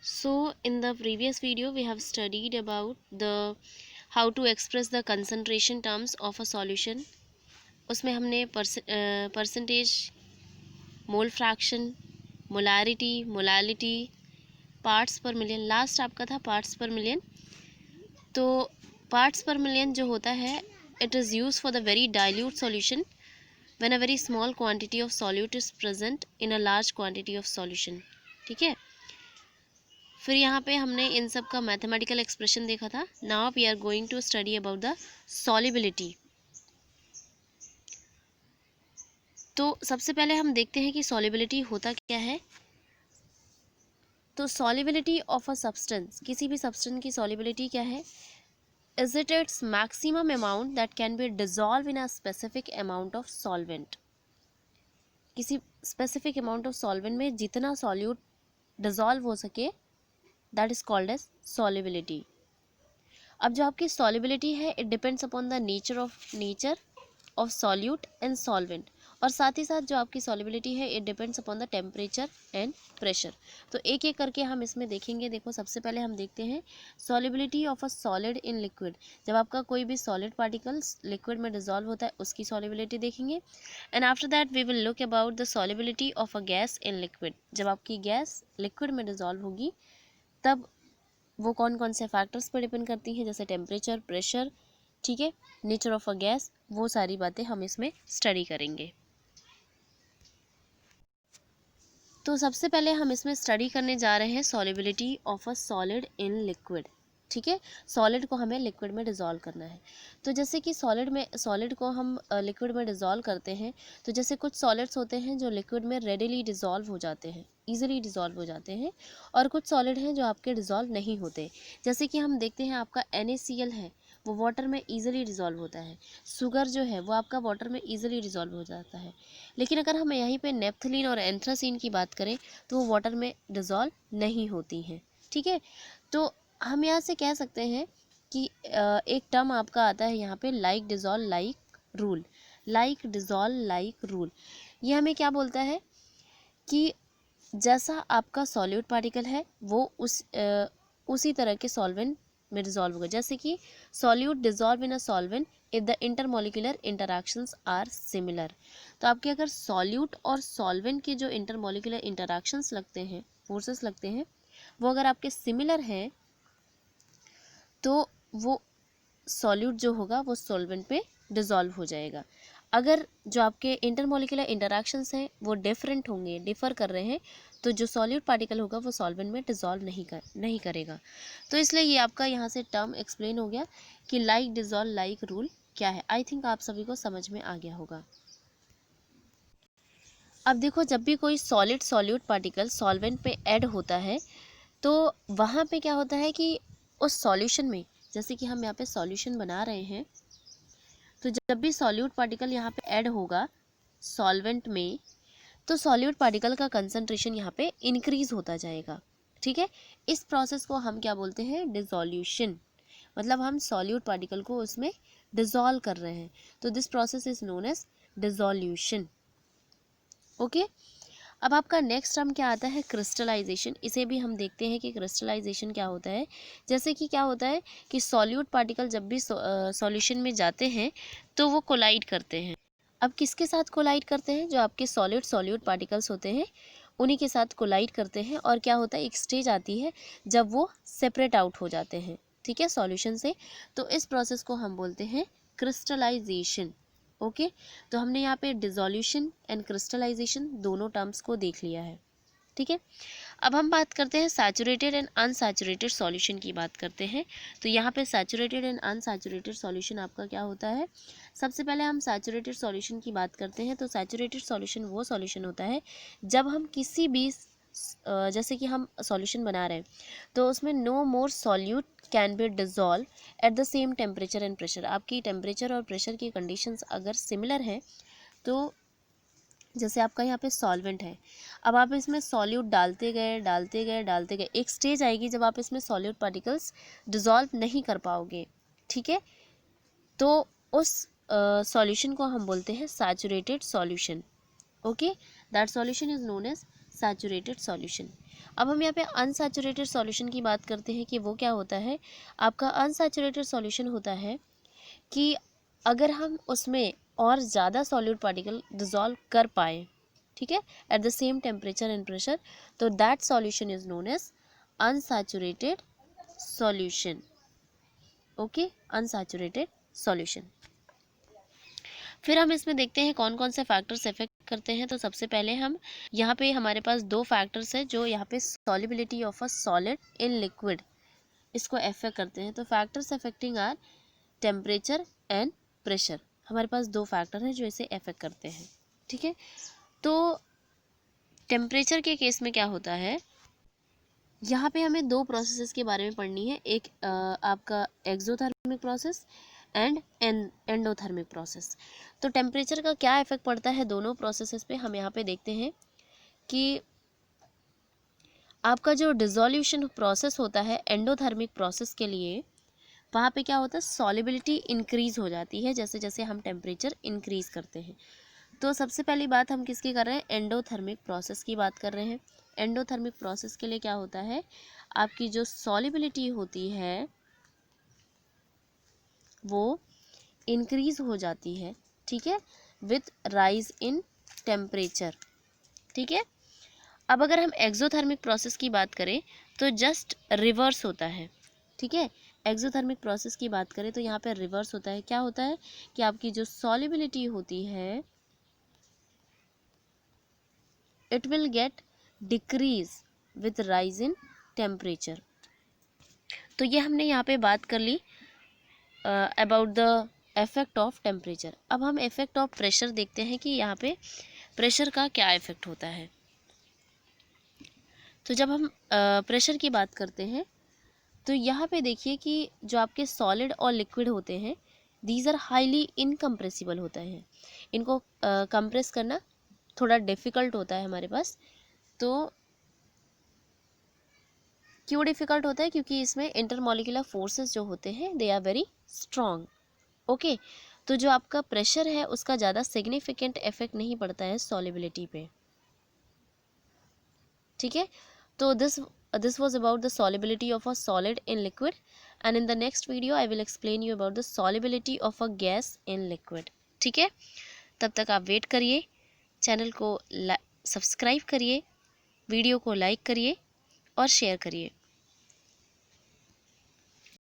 So in the previous video we have studied about the how to express the concentration terms of a solution. उसमें हमने percentage, mole fraction, molarity, molality, parts पर million, last आपका था parts पर million. तो parts पर million जो होता है it is use for the very dilute solution when a very small quantity of solute is present in a large quantity of solution. ठीक है, फिर यहाँ पे हमने इन सब का मैथमेटिकल एक्सप्रेशन देखा था। Now we are going to study about the solubility. तो सबसे पहले हम देखते हैं कि सॉल्युबिलिटी होता क्या है। तो सॉल्युबिलिटी ऑफ अ सब्सटेंस, किसी भी सब्सटेंस की सॉल्युबिलिटी क्या है? Is it it's maximum amount that can be dissolve in a specific amount of solvent. किसी स्पेसिफिक अमाउंट ऑफ सॉल्वेंट में जितना सॉल्यूट डिजॉल्व हो सके, that is called as solubility. अब जो आपकी सॉल्युबिलिटी है it depends upon the nature of solute and solvent, और साथ ही साथ जो आपकी सॉल्युबिलिटी है it depends upon the temperature and pressure. तो एक एक करके हम इसमें देखेंगे। देखो, सबसे पहले हम देखते हैं solubility of a solid in liquid. जब आपका कोई भी सॉलिड पार्टिकल्स लिक्विड में डिजॉल्व होता है उसकी सॉल्युबिलिटी देखेंगे। And after that we will look about the solubility of a gas in liquid. जब आपकी गैस लिक्विड में डिजॉल्व होगी तब वो कौन कौन से फैक्टर्स पर डिपेंड करती हैं, जैसे टेम्परेचर, प्रेशर, ठीक है, नेचर ऑफ अ गैस, वो सारी बातें हम इसमें स्टडी करेंगे। तो सबसे पहले हम इसमें स्टडी करने जा रहे हैं solubility of a solid in liquid. ठीक है, सॉलिड को हमें लिक्विड में डिज़ोल्व करना है। तो जैसे कि सॉलिड को हम लिक्विड में डिज़ोल्व करते हैं, तो जैसे कुछ सॉलिड्स होते हैं जो लिक्विड में रेडिली डिज़ोल्व हो जाते हैं, ईजिली डिज़ोल्व हो जाते हैं, और कुछ सॉलिड हैं जो आपके डिज़ोल्व नहीं होते। जैसे कि हम देखते हैं आपका NaCl है, वो वाटर में ईजिली डिज़ोल्व होता है। शुगर जो है वो आपका वाटर में ईजिली डिज़ोल्व हो जाता है। लेकिन अगर हम यहीं पे नेप्थलीन और एंथ्रासीन की बात करें तो वो वाटर में डिज़ोल्व नहीं होती हैं। ठीक है, तो हम यहाँ से कह सकते हैं कि एक टर्म आपका आता है यहाँ पे, like dissolve like rule. Like dissolve like rule, ये हमें क्या बोलता है कि जैसा आपका सॉल्यूट पार्टिकल है वो उसी तरह के सॉल्वेंट में डिज़ोल्व होगा। जैसे कि solute dissolve in a solvent if the intermolecular interactions are similar. तो आपके अगर सॉल्यूट और सॉल्वेंट के जो इंटरमोलिकुलर इंटरैक्शंस लगते हैं, फोर्सेस लगते हैं, वो अगर आपके सिमिलर हैं तो वो सॉल्यूट जो होगा वो सॉल्वेंट पे डिज़ोल्व हो जाएगा। अगर जो आपके इंटरमोलिकुलर इंटरैक्शंस हैं वो डिफरेंट होंगे, डिफ़र कर रहे हैं, तो जो सॉल्यूट पार्टिकल होगा वो सॉल्वेंट में डिज़ोल्व नहीं करेगा। तो इसलिए ये आपका यहाँ से टर्म एक्सप्लेन हो गया कि लाइक डिज़ोल्व लाइक रूल क्या है। आई थिंक आप सभी को समझ में आ गया होगा। अब देखो, जब भी कोई सॉलिड सॉल्यूट पार्टिकल सॉल्वेंट पे ऐड होता है तो वहाँ पे क्या होता है कि उस सॉल्यूशन में, जैसे कि हम यहाँ पे सॉल्यूशन बना रहे हैं, तो जब भी सॉल्यूट पार्टिकल यहाँ पे ऐड होगा सॉल्वेंट में तो सॉल्यूट पार्टिकल का कंसंट्रेशन यहाँ पे इंक्रीज होता जाएगा। ठीक है, इस प्रोसेस को हम क्या बोलते हैं? डिसोल्यूशन। मतलब हम सॉल्यूट पार्टिकल को उसमें डिसॉल्व कर रहे हैं, तो this process is known as dissolution. Okay, अब आपका नेक्स्ट टर्म क्या आता है? क्रिस्टलाइजेशन। इसे भी हम देखते हैं कि क्रिस्टलाइजेशन क्या होता है। जैसे कि क्या होता है कि सॉल्यूट पार्टिकल जब भी सॉल्यूशन में जाते हैं तो वो कोलाइड करते हैं। अब किसके साथ कोलाइड करते हैं? जो आपके सॉलिड सॉल्यूट पार्टिकल्स होते हैं उन्हीं के साथ कोलाइड करते हैं, और क्या होता है, एक स्टेज आती है जब वो सेपरेट आउट हो जाते हैं, ठीक है, सॉल्यूशन से। तो इस प्रोसेस को हम बोलते हैं क्रिस्टलाइजेशन। ओके, तो हमने यहाँ पे डिसोल्यूशन एंड क्रिस्टलाइजेशन दोनों टर्म्स को देख लिया है। ठीक है, अब हम बात करते हैं सैचुरेटेड एंड अनसैचुरेटेड सॉल्यूशन की बात करते हैं। तो यहाँ पे सैचुरेटेड एंड अनसैचुरेटेड सॉल्यूशन आपका क्या होता है? सबसे पहले हम सैचुरेटेड सॉल्यूशन की बात करते हैं। तो सैचुरेटेड सॉल्यूशन वो सॉल्यूशन होता है जब हम किसी भी जैसे कि हम सॉल्यूशन बना रहे हैं तो उसमें no more solute can be dissolve at the same temperature and pressure. आपकी टेम्परेचर और प्रेशर की कंडीशंस अगर सिमिलर हैं, तो जैसे आपका यहाँ पे सॉल्वेंट है, अब आप इसमें सॉल्यूट डालते गए डालते गए डालते गए, एक स्टेज आएगी जब आप इसमें सॉल्यूट पार्टिकल्स डिसॉल्व नहीं कर पाओगे। ठीक है, तो उस सॉल्यूशन को हम बोलते हैं saturated solution. Okay, that solution is known as saturated solution. अब हम यहाँ पे अनसैचुरेटेड सॉल्यूशन की बात करते हैं कि वो क्या होता है। आपका अनसैचुरेटेड सॉल्यूशन होता है कि अगर हम उसमें और ज़्यादा सॉल्यूट पार्टिकल डिज़ोल्व कर पाए, ठीक है, at the same temperature and pressure, तो that solution is known as unsaturated solution. Okay, unsaturated solution. फिर हम इसमें देखते हैं कौन कौन से फैक्टर्स इफेक्ट करते हैं। तो सबसे पहले हम यहाँ पे हमारे पास दो फैक्टर्स हैं जो यहाँ पे solubility of a solid in liquid इसको अफेक्ट करते हैं। तो factors affecting are temperature and pressure. हमारे पास दो फैक्टर हैं जो इसे अफेक्ट करते हैं, ठीक है। तो टेम्परेचर के केस में क्या होता है, यहाँ पे हमें दो प्रोसेसेस के बारे में पढ़नी है। एक आपका exothermic process and endothermic process. तो टेम्परेचर का क्या इफेक्ट पड़ता है दोनों प्रोसेसेस पे, हम यहाँ पे देखते हैं कि आपका जो डिसोल्यूशन प्रोसेस होता है एंडोथर्मिक प्रोसेस के लिए, वहाँ पे क्या होता है, सॉल्युबिलिटी इंक्रीज हो जाती है जैसे जैसे हम टेम्परेचर इंक्रीज करते हैं। तो सबसे पहली बात हम किसकी कर रहे हैं, एंडोथर्मिक प्रोसेस की बात कर रहे हैं। एंडोथर्मिक प्रोसेस के लिए क्या होता है, आपकी जो सॉल्युबिलिटी होती है वो इंक्रीज हो जाती है, ठीक है, विथ राइज इन टेम्परेचर, ठीक है। अब अगर हम एक्सोथर्मिक प्रोसेस की बात करें तो जस्ट रिवर्स होता है, ठीक है। एक्सोथर्मिक प्रोसेस की बात करें तो यहाँ पे रिवर्स होता है। क्या होता है कि आपकी जो सॉल्युबिलिटी होती है it will get decrease with rise in temperature. तो ये हमने यहाँ पे बात कर ली about the effect of temperature. अब हम इफेक्ट ऑफ प्रेशर देखते हैं कि यहाँ पे प्रेशर का क्या इफेक्ट होता है। तो जब हम प्रेशर की बात करते हैं तो यहाँ पे देखिए कि जो आपके सॉलिड और लिक्विड होते हैं दीज आर हाईली इनकम्प्रेसिबल होता है। इनको कंप्रेस करना थोड़ा डिफ़िकल्ट होता है हमारे पास। तो क्यों डिफ़िकल्ट होता है, क्योंकि इसमें इंटरमॉलिक्यूलर फोर्सेस जो होते हैं they are very strong. Okay, तो जो आपका प्रेशर है उसका ज़्यादा सिग्निफिकेंट इफेक्ट नहीं पड़ता है सॉल्युबिलिटी पे, ठीक है। तो this was about the solubility of a solid in liquid, and in the next video I will explain you about the solubility of a gas in liquid, ठीक है। तब तक आप वेट करिए, चैनल को सब्सक्राइब करिए, वीडियो को like करिए और शेयर करिए।